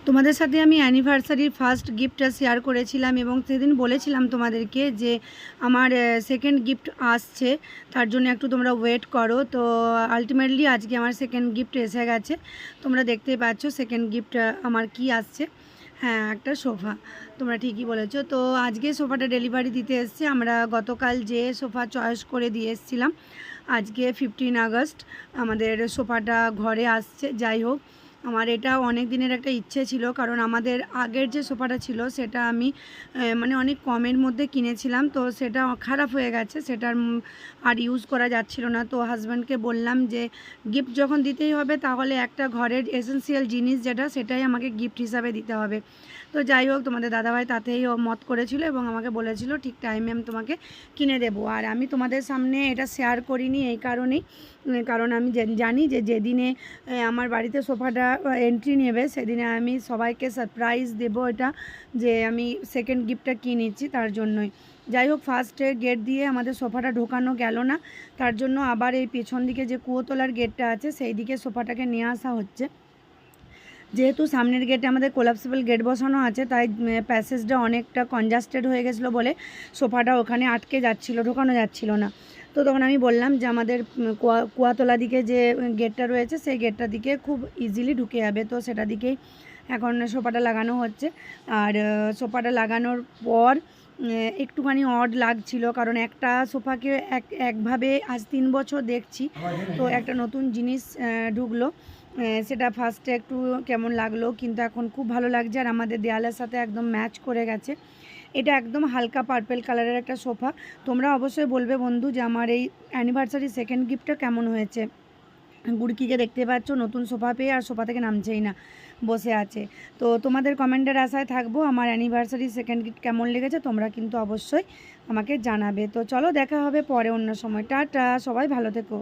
তোমাদের সাথে আমি অ্যানিভার্সারির ফার্স্ট গিফটটা শেয়ার করেছিলাম এবং সেদিন বলেছিলাম তোমাদেরকে যে আমার সেকেন্ড গিফট আসছে, তার জন্য একটু তোমরা ওয়েট করো। তো আলটিমেটলি আজকে আমার সেকেন্ড গিফট এসে গেছে। তোমরা দেখতেই পাচ্ছ সেকেন্ড গিফট আমার কি আসছে। হ্যাঁ, একটা সোফা। তোমরা ঠিকই বলেছো। তো আজকে সোফাটা ডেলিভারি দিতে এসছে। আমরা গতকাল যে সোফা চয়েস করে দিয়ে এসেছিলাম, আজকে 15 আগস্ট আমাদের সোফাটা ঘরে আসছে। যাই হোক, আমার এটা অনেক দিনের একটা ইচ্ছে ছিল, কারণ আমাদের আগের যে সোফাটা ছিল সেটা আমি মানে অনেক কমের মধ্যে কিনেছিলাম, তো সেটা খারাপ হয়ে গেছে, সেটার আর ইউজ করা যাচ্ছিল না। তো হাজব্যান্ডকে বললাম যে গিফট যখন দিতেই হবে তাহলে একটা ঘরের এসেন্সিয়াল জিনিস যেটা, সেটাই আমাকে গিফট হিসাবে দিতে হবে। তো যাই হোক, তোমাদের দাদাভাই তাতেই ও মত করেছিল এবং আমাকে বলেছিল ঠিক টাইমে আমি তোমাকে কিনে দেবো। আর আমি তোমাদের সামনে এটা শেয়ার করিনি এই কারণেই, কারণ আমি জানি যে যেদিনে আমার বাড়িতে সোফাটা এন্ট্রি নেবে সেদিনে আমি সবাইকে সারপ্রাইজ দেবো এটা, যে আমি সেকেন্ড গিফটটা কী নিচ্ছি তার জন্যই। যাই হোক, ফার্স্টে গেট দিয়ে আমাদের সোফাটা ঢোকানো গেল না, তার জন্য আবার এই পেছন দিকে যে কুয়োতলার গেটটা আছে সেই দিকে সোফাটাকে নিয়ে আসা হচ্ছে। যেহেতু সামনের গেটে আমাদের কোলাপসিবল গেট বসানো আছে, তাই প্যাসেজটা অনেকটা কনজাস্টেড হয়ে গেছিলো বলে সোফাটা ওখানে আটকে যাচ্ছিলো, ঢোকানো যাচ্ছিলো না। তো তখন আমি বললাম যে আমাদের কুয়াতলা দিকে যে গেটটা রয়েছে সেই গেটটার দিকে খুব ইজিলি ঢুকে যাবে, তো সেটা দিকেই এখন সোফাটা লাগানো হচ্ছে। আর সোফাটা লাগানোর পর একটুখানি অড লাগছিল, কারণ একটা সোফাকে একভাবে আজ 3 বছর দেখছি, তো একটা নতুন জিনিস ঢুকলো, সেটা ফার্স্টে একটু কেমন লাগলো, কিন্তু এখন খুব ভালো লাগছে আর আমাদের দেয়ালের সাথে একদম ম্যাচ করে গেছে। এটা একদম হালকা পার্পেল কালারের একটা সোফা। তোমরা অবশ্যই বলবে বন্ধু যে আমার এই অ্যানিভার্সারি সেকেন্ড গিফটটা কেমন হয়েছে। গুড়কিকে দেখতে পাচ্ছ নতুন সোফা পেয়ে আর সোফা থেকে নামছেই না, বসে আছে। তো তোমাদের কমেন্টের আশায় থাকবো আমার অ্যানিভার্সারি সেকেন্ড গিফট কেমন লেগেছে, তোমরা কিন্তু অবশ্যই আমাকে জানাবে। তো চলো, দেখা হবে পরে অন্য সময়। টাটা, সবাই ভালো থেকো।